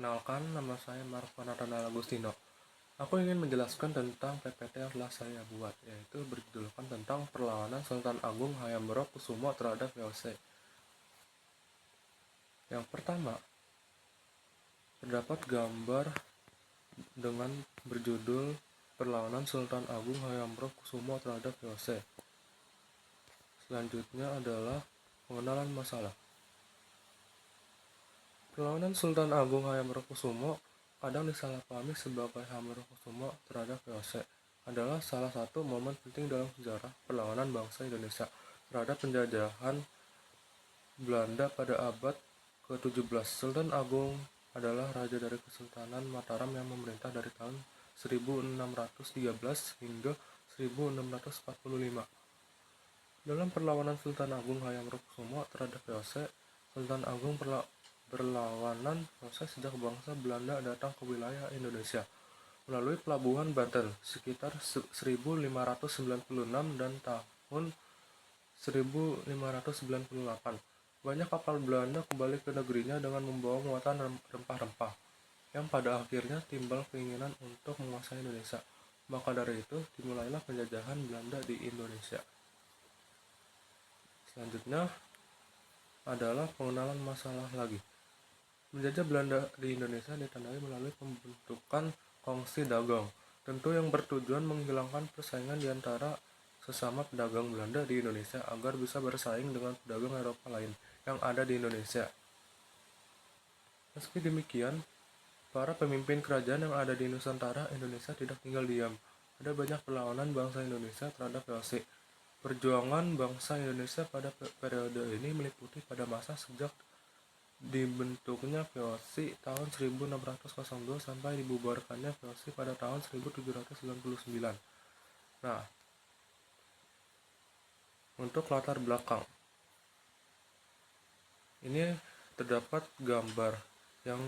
Perkenalkan, nama saya Marco Nathanael Agustino. Aku ingin menjelaskan tentang PPT yang telah saya buat, yaitu berjudulkan tentang perlawanan Sultan Agung Hayam Kusumo terhadap VOC. Yang pertama, terdapat gambar dengan berjudul Perlawanan Sultan Agung Hayam Kusumo terhadap VOC. Selanjutnya adalah pengenalan masalah. Perlawanan Sultan Agung Hayam Kusumo kadang disalahpahami sebagai Hayam Kusumo terhadap VOC adalah salah satu momen penting dalam sejarah perlawanan bangsa Indonesia terhadap penjajahan Belanda pada abad ke-17. Sultan Agung adalah raja dari Kesultanan Mataram yang memerintah dari tahun 1613 hingga 1645. Dalam perlawanan Sultan Agung Hayam Kusumo terhadap VOC, Sultan Agung berlawanan proses sejak bangsa Belanda datang ke wilayah Indonesia melalui pelabuhan Banten sekitar 1596 dan tahun 1598. Banyak kapal Belanda kembali ke negerinya dengan membawa muatan rempah-rempah yang pada akhirnya timbal keinginan untuk menguasai Indonesia. Maka dari itu dimulailah penjajahan Belanda di Indonesia. Selanjutnya adalah pengenalan masalah lagi. Menjajah Belanda di Indonesia ditandai melalui pembentukan kongsi dagang, tentu yang bertujuan menghilangkan persaingan di antara sesama pedagang Belanda di Indonesia agar bisa bersaing dengan pedagang Eropa lain yang ada di Indonesia. Meski demikian, para pemimpin kerajaan yang ada di Nusantara Indonesia tidak tinggal diam. Ada banyak perlawanan bangsa Indonesia terhadap VOC. Perjuangan bangsa Indonesia pada periode ini meliputi pada masa sejak dibentuknya VOC tahun 1602 sampai dibubarkannya VOC pada tahun 1799. Nah, untuk latar belakang, ini terdapat gambar yang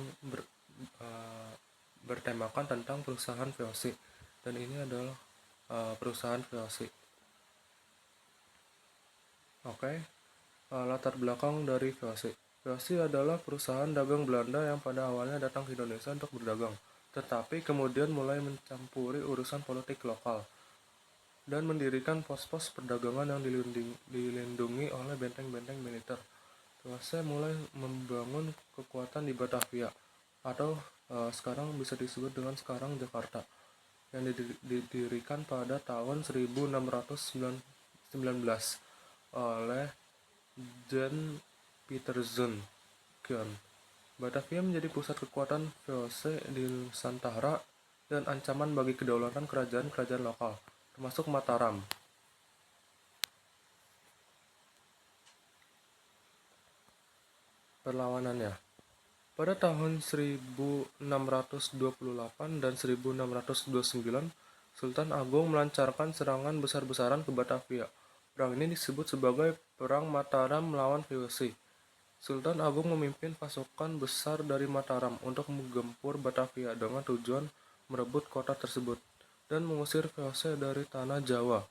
bertemakan tentang perusahaan VOC, dan ini adalah perusahaan VOC. Oke, latar belakang dari VOC. VOC adalah perusahaan dagang Belanda yang pada awalnya datang ke Indonesia untuk berdagang, tetapi kemudian mulai mencampuri urusan politik lokal dan mendirikan pos-pos perdagangan yang dilindungi oleh benteng-benteng militer. VOC mulai membangun kekuatan di Batavia, atau sekarang bisa disebut dengan sekarang Jakarta, yang didirikan pada tahun 1619 oleh Jan Pieterszoon Koen. Batavia menjadi pusat kekuatan VOC di Nusantara dan ancaman bagi kedaulatan kerajaan-kerajaan lokal, termasuk Mataram. Perlawanannya pada tahun 1628 dan 1629, Sultan Agung melancarkan serangan besar-besaran ke Batavia. Perang ini disebut sebagai Perang Mataram melawan VOC. Sultan Agung memimpin pasukan besar dari Mataram untuk menggempur Batavia dengan tujuan merebut kota tersebut dan mengusir VOC dari tanah Jawa.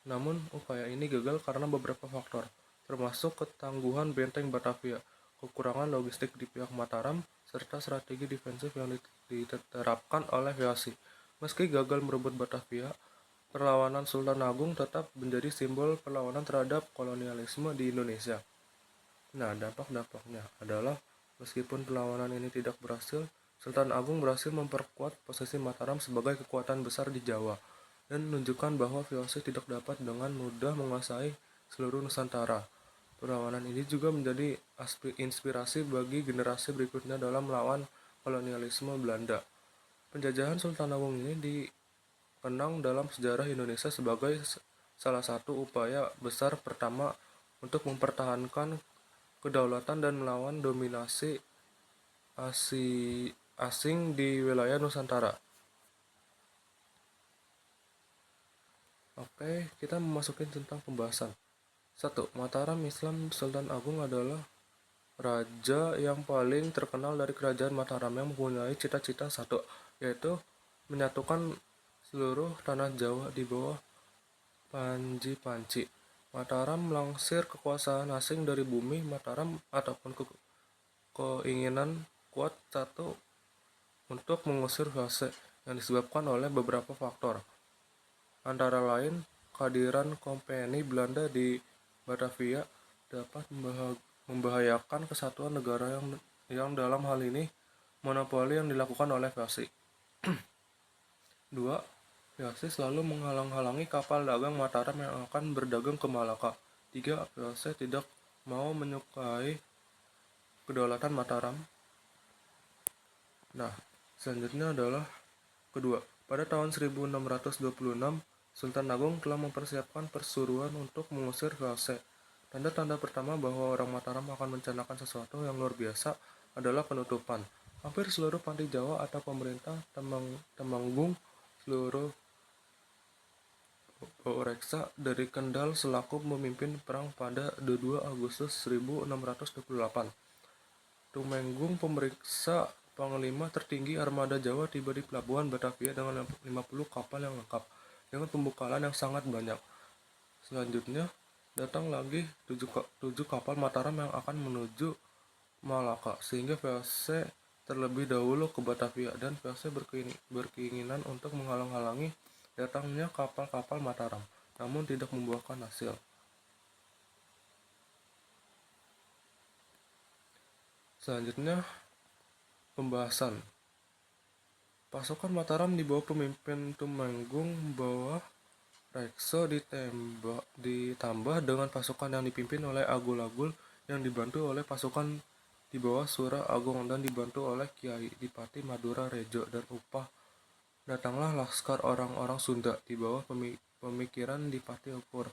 Namun, upaya ini gagal karena beberapa faktor, termasuk ketangguhan benteng Batavia, kekurangan logistik di pihak Mataram, serta strategi defensif yang diterapkan oleh VOC. Meski gagal merebut Batavia, perlawanan Sultan Agung tetap menjadi simbol perlawanan terhadap kolonialisme di Indonesia. Nah, dampak-dampaknya adalah meskipun perlawanan ini tidak berhasil, Sultan Agung berhasil memperkuat posisi Mataram sebagai kekuatan besar di Jawa dan menunjukkan bahwa VOC tidak dapat dengan mudah menguasai seluruh Nusantara. Perlawanan ini juga menjadi inspirasi bagi generasi berikutnya dalam melawan kolonialisme Belanda. Penjajahan Sultan Agung ini dikenang dalam sejarah Indonesia sebagai salah satu upaya besar pertama untuk mempertahankan kedaulatan dan melawan dominasi asing di wilayah Nusantara. Oke, kita memasuki tentang pembahasan. 1. Mataram Islam. Sultan Agung adalah raja yang paling terkenal dari kerajaan Mataram yang mempunyai cita-cita satu, yaitu menyatukan seluruh tanah Jawa di bawah Panji Panci. Mataram melangsir kekuasaan asing dari bumi Mataram ataupun keinginan kuat satu untuk mengusir VOC yang disebabkan oleh beberapa faktor, antara lain kehadiran kompeni Belanda di Batavia dapat membahayakan kesatuan negara yang dalam hal ini monopoli yang dilakukan oleh VOC. 2. VOC selalu menghalang-halangi kapal dagang Mataram yang akan berdagang ke Malaka. 3. VOC tidak mau menyukai kedaulatan Mataram. Nah, selanjutnya adalah kedua. Pada tahun 1626, Sultan Agung telah mempersiapkan persuruan untuk mengusir VOC. Tanda-tanda pertama bahwa orang Mataram akan merencanakan sesuatu yang luar biasa adalah penutupan. Hampir seluruh panti Jawa atau pemerintah Temanggung seluruh reksa dari Kendal selaku memimpin perang pada 22 Agustus 1628. Tumenggung pemeriksa Panglima tertinggi armada Jawa tiba di pelabuhan Batavia dengan 50 kapal yang lengkap, dengan pembekalan yang sangat banyak. Selanjutnya, datang lagi 7 kapal Mataram yang akan menuju Malaka, sehingga VOC terlebih dahulu ke Batavia, dan VOC berkeinginan untuk menghalang-halangi datangnya kapal-kapal Mataram, namun tidak membuahkan hasil. Selanjutnya, pembahasan. Pasukan Mataram di bawah pemimpin Tumenggung bawah Rekso ditambah dengan pasukan yang dipimpin oleh Agul-Agul yang dibantu oleh pasukan di bawah Sura Agung dan dibantu oleh Kiai Dipati Madura Rejo dan Upah. Datanglah laskar orang-orang Sunda di bawah pemikiran Dipati Ukur.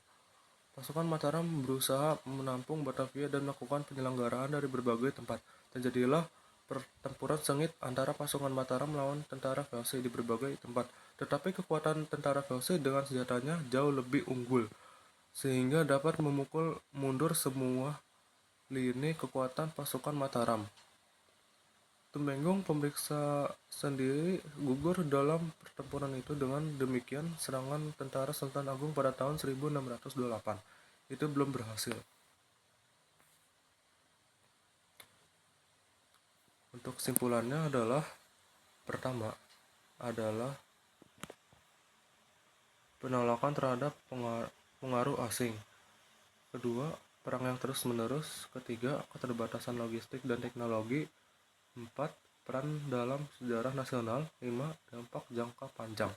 Pasukan Mataram berusaha menampung Batavia dan melakukan penyelenggaraan dari berbagai tempat. Terjadilah pertempuran sengit antara pasukan Mataram melawan tentara VOC di berbagai tempat. Tetapi kekuatan tentara VOC dengan senjatanya jauh lebih unggul, sehingga dapat memukul mundur semua lini kekuatan pasukan Mataram. Tumenggung pemeriksa sendiri gugur dalam pertempuran itu. Dengan demikian, serangan tentara Sultan Agung pada tahun 1628 itu belum berhasil. Untuk kesimpulannya adalah, pertama adalah penolakan terhadap pengaruh asing. Kedua, perang yang terus-menerus. Ketiga, keterbatasan logistik dan teknologi. 4. Peran dalam sejarah nasional. 5. Dampak jangka panjang.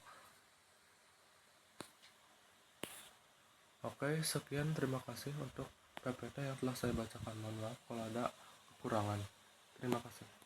Oke, sekian, terima kasih untuk PPT yang telah saya bacakan. Mohon maaf kalau ada kekurangan. Terima kasih.